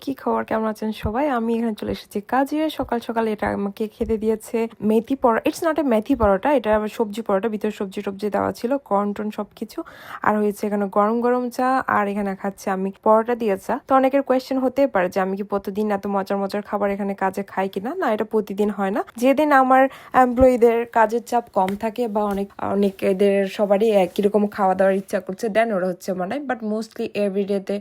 কি খবর, কেমন আছেন সবাই? আমি এখানে চলে এসেছি কাজে। সকাল সকাল এটা আমাকে খেতে দিয়েছে মেথি পরোটা। ইটস নট এ মেথি পরোটা, এটা সবজি পরোটা, ভিতরে সবজি টবজি দেওয়া ছিল, কর্ন টন সবকিছু। আর হয়েছে এখানে গরম গরম চা, আর এখানে খাচ্ছে আমি পরোটা দিয়ে চা। তো অনেকের কোয়েশ্চেন হতেই পারে যে আমি কি প্রতিদিন এত মজার মজার খাবার এখানে কাজে খাই কিনা। না, এটা প্রতিদিন হয় না। যেদিন আমার এমপ্লয়ীদের কাজের চাপ কম থাকে বা অনেকেদের সবারই একই রকম খাওয়া দাওয়ার ইচ্ছা করছে, দেন ওরা হচ্ছে বানায়। বাট মোস্টলি এভরিডেতে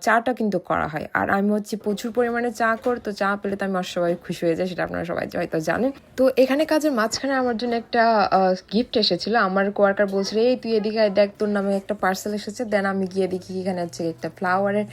চাটা কিন্তু করা হয়। আর আমি হচ্ছে প্রচুর পরিমাণে চা করি, তো চা পেলে তো আমি অসবাই খুশি হয়ে যাই, সেটা আপনারা সবাই হয়তো জানেন। তো এখানে কাজের মাঝখানে আমার জন্য একটা গিফট এসেছিল। আমার কোয়ার্কার বলছিল, এই তুই এদিকে দেখ, তোর নামে একটা পার্সেল এসেছে। দেন আমি গিয়ে দেখি এখানে হচ্ছে একটা ফ্লাওয়ারের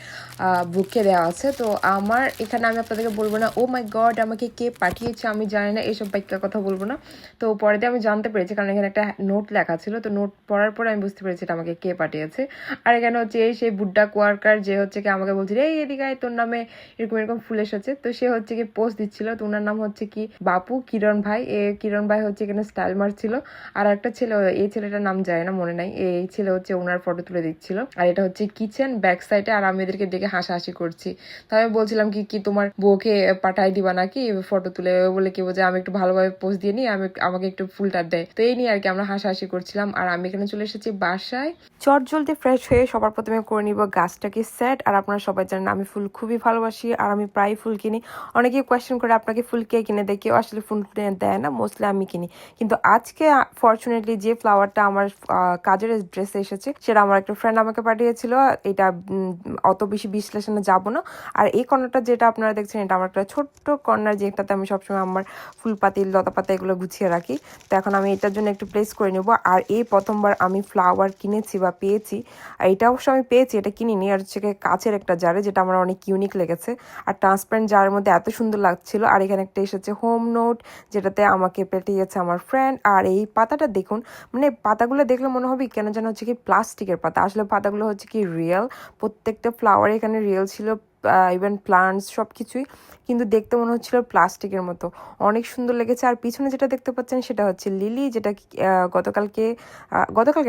বুকে দেওয়া আছে। তো আমার এখানে আমি আপনাদেরকে বলবো না ও মাই গড আমাকে কে পাঠিয়েছে, আমি জানি না, এইসব বাইকের কথা বলবো না। তো পরে দিয়ে আমি জানতে পেরেছি, কারণ এখানে একটা নোট লেখা ছিল। তো নোট পড়ার পরে আমি বুঝতে পেরেছি এটা আমাকে কে পাঠিয়েছে। আর এখানে হচ্ছে সেই বুড্ডা কোয়ার্কার যে হচ্ছে কি আমাকে বলছিল, এই এদিকে তোর নামে এরকম এরকম ফুল এসেছে। তো সে হচ্ছে কি পোস্ট দিচ্ছিল। তো ওনার নাম হচ্ছে কি বাপু, কিরণ ভাই। কিরণ ভাই হচ্ছে এখানে স্টাইল মারছিল। আর একটা ছেলে, এই ছেলেটার নাম যায় না, মনে নাই, এই ছেলে হচ্ছে ওনার ফটো তুলে দিচ্ছিল। আর এটা হচ্ছে কিচেন ব্যাক সাইডে। আর আমি এদেরকে ডেকে হাসাহাসি করছি। তো আমি বলছিলাম কি তোমার বউকে পাঠাই দিবা নাকি ফটো তুলে, বলে কি বলছে আমি একটু ভালোভাবে পোস্ট দিয়ে নিই, আমাকে একটু ফুলটা দেয়। তো এই নিয়ে আর কি আমরা হাসাহাসি করছিলাম। আর আমি এখানে চলে এসেছি বাসায়। চট জলদি ফ্রেশ হয়ে সবার প্রথমে করে নিব গাছটাকে সেট। আর আপনারা সবাই জানেন আমি ফুল খুবই ভালোবাসি, আর আমি প্রায় ফুল কিনি। অনেকেই কোয়েশ্চেন করে আপনাকে ফুল কে কিনে দেয়, কেউ আসলে ফুল কিনে দেয় না, মোস্টলি আমি কিনি। কিন্তু আজকে ফরচুনেটলি যে ফ্লাওয়ারটা আমার কাজের ড্রেসে এসেছে সেটা আমার একটা ফ্রেন্ড আমাকে পাঠিয়েছিল। এটা অত বেশি বিশ্লেষণে যাব না। আর এই কর্নারটা যেটা আপনারা দেখছেন, এটা আমার একটা ছোট্ট কর্নার, যেটাতে আমি সবসময় আমার ফুল পাতি লতা পাতা এগুলো গুছিয়ে রাখি। তো এখন আমি এটার জন্য একটু প্লেস করে নেব। আর এই প্রথমবার আমি ফ্লাওয়ার কিনেছি বা পেয়েছি। আর এটা অবশ্য আমি পেয়েছি, এটা কিনিনি। আর হচ্ছে কাচের একটা জারে, যেটা আমার অনেক ইউনিক লেগেছে। আর ট্রান্সপারেন্ট জারের মধ্যে এত সুন্দর লাগছিল। আর এখানে একটা এসেছে হোম নোট, যেটাতে আমাকে পাঠিয়েছে আমার ফ্রেন্ড। আর এই পাতাটা দেখুন, মানে পাতাগুলো দেখলে মনে হবে কেন যেন হচ্ছে কি প্লাস্টিকের পাতা, আসলে পাতাগুলো হচ্ছে কি রিয়েল। প্রত্যেকটা ফ্লাওয়ার এখানে রিয়েল ছিল, ইভেন প্লান্টস সব কিছুই, কিন্তু দেখতে মনে হচ্ছিল প্লাস্টিকের মতো। অনেক সুন্দর লেগেছে। আর পিছনে যেটা দেখতে পাচ্ছেন সেটা হচ্ছে লিলি, যেটা গতকালকে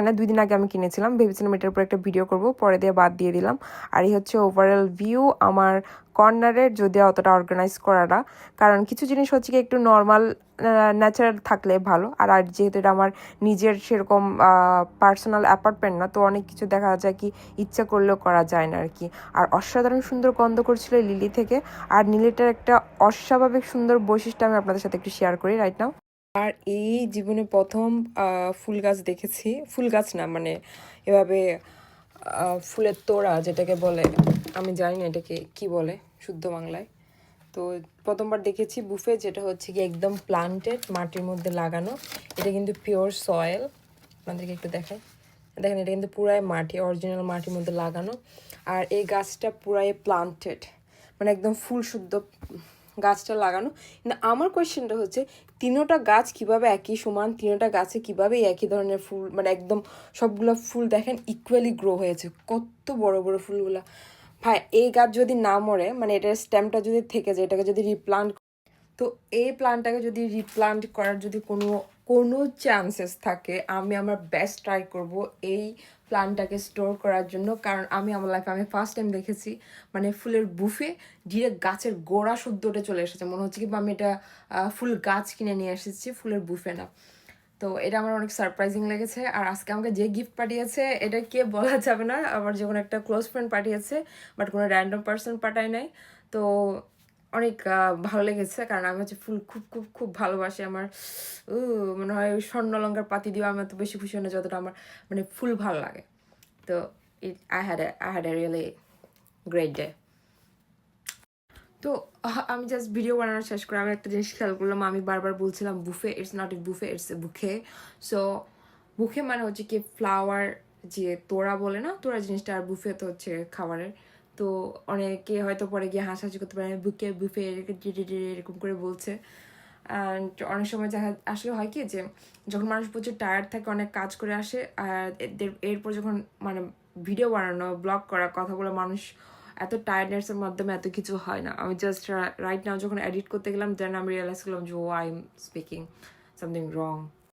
না 2 দিন আগে আমি কিনেছিলাম। ভেবেছিলাম এটার উপর একটা ভিডিও করব, পরে দিয়ে বাদ দিয়ে দিলাম। আর এই হচ্ছে ওভারঅল ভিউ আমার কর্নারের, যদিও অতটা অর্গানাইজ করা না, কারণ কিছু জিনিস হচ্ছে কি একটু নর্মাল ন্যাচারাল থাকলে ভালো। আর যেহেতু এটা আমার নিজের সেরকম পার্সোনাল অ্যাপার্টমেন্ট না, তো অনেক কিছু দেখা যায় কি ইচ্ছা করলেও করা যায় না আর কি। আর অসাধারণ সুন্দর গন্ধ করছিল লিলি থেকে। আর লিলিটার একটা অস্বাভাবিক সুন্দর বৈশিষ্ট্য আমি আপনাদের সাথে একটু শেয়ার করি রাইট নাও। আর এই জীবনে প্রথম ফুল গাছ দেখেছি, ফুল গাছ না মানে এভাবে ফুলের তোড়া যেটাকে বলে, আমি জানি না এটাকে কি বলে শুদ্ধ বাংলায়। তো প্রথমবার দেখেছি বুফে, যেটা হচ্ছে কি একদম প্লান্টেড, মাটির মধ্যে লাগানো। এটা কিন্তু পিওর সয়েল, আপনাদেরকে একটু দেখেন, দেখেন এটা কিন্তু পুরাই মাটি, অরিজিনাল মাটির মধ্যে লাগানো। আর এই গাছটা পুরাই প্লান্টেড, মানে একদম ফুল শুদ্ধ গাছটা লাগানো। কিন্তু আমার কোয়েশ্চেনটা হচ্ছে, তিনোটা গাছ কিভাবে একই সমান, তিনোটা গাছে কিভাবে একই ধরনের ফুল, মানে একদম সবগুলো ফুল দেখেন ইকুয়ালি গ্রো হয়েছে, কত বড় বড় ফুলগুলা। ভাই এই গাছ যদি না মরে, মানে এটার স্টেমটা যদি থেকে যায়, এটাকে যদি রিপ্লান্ট, তো এই প্ল্যানটাকে যদি রিপ্লান্ট করার যদি কোনো চান্সেস থাকে, আমি আমার বেস্ট ট্রাই করব এই প্ল্যানটাকে স্টোর করার জন্য। কারণ আমি আমার লাইফে আমি ফার্স্ট টাইম দেখেছি মানে ফুলের বুফে ডিরেক্ট গাছের গোড়া শুদ্ধ উঠে চলে এসেছে, মনে হচ্ছে কি আমি এটা ফুল গাছ কিনে নিয়ে এসেছি, ফুলের বুফে না। তো এটা আমার অনেক সারপ্রাইজিং লেগেছে। আর আজকে আমাকে যে গিফট পাঠিয়েছে এটা কে বলা যাবে না, আবার যখন একটা ক্লোজ ফ্রেন্ড পাঠিয়েছে, বাট কোনো র্যান্ডম পার্সন পাঠায় নাই। তো অনেক ভালো লেগেছে, কারণ আমি হচ্ছে ফুল খুব খুব খুব ভালোবাসি। আমার মনে হয় ওই স্বর্ণলঙ্কার পাতি দিও আমি এত বেশি খুশি হয় না যতটা আমার মানে ফুল ভালো লাগে। তো I had a really great day. তো আমি জাস্ট ভিডিও বানানো শেষ করে আমি একটা জিনিস খেয়াল করলাম, আমি বারবার বলছিলাম buffet, it's not a buffet, it's a বুকে। সো বুকে মানে হচ্ছে কি ফ্লাওয়ার, যে তোড়া বলে না, তোড়া জিনিসটা, আর বুফে তো হচ্ছে খাবারের। তো অনেকে হয়তো পরে গিয়ে হাসাহাসি করতে পারে বুকে বুফে এরকম করে বলছে। অ্যান্ড অনেক সময় দেখা আসলে হয় কি যে যখন মানুষ প্রচুর টায়ার্ড থাকে, অনেক কাজ করে আসে, আর এরপর যখন মানে ভিডিও বানানো, ব্লগ করা, কথা বলে মানুষ এত টায়ার্ডনেসের মাধ্যমে এত কিছু হয় না। আমি জাস্ট রাইট নাও যখন এডিট করতে গেলাম, দেন আমি রিয়েলাইজ করলাম যে I am speaking something wrong.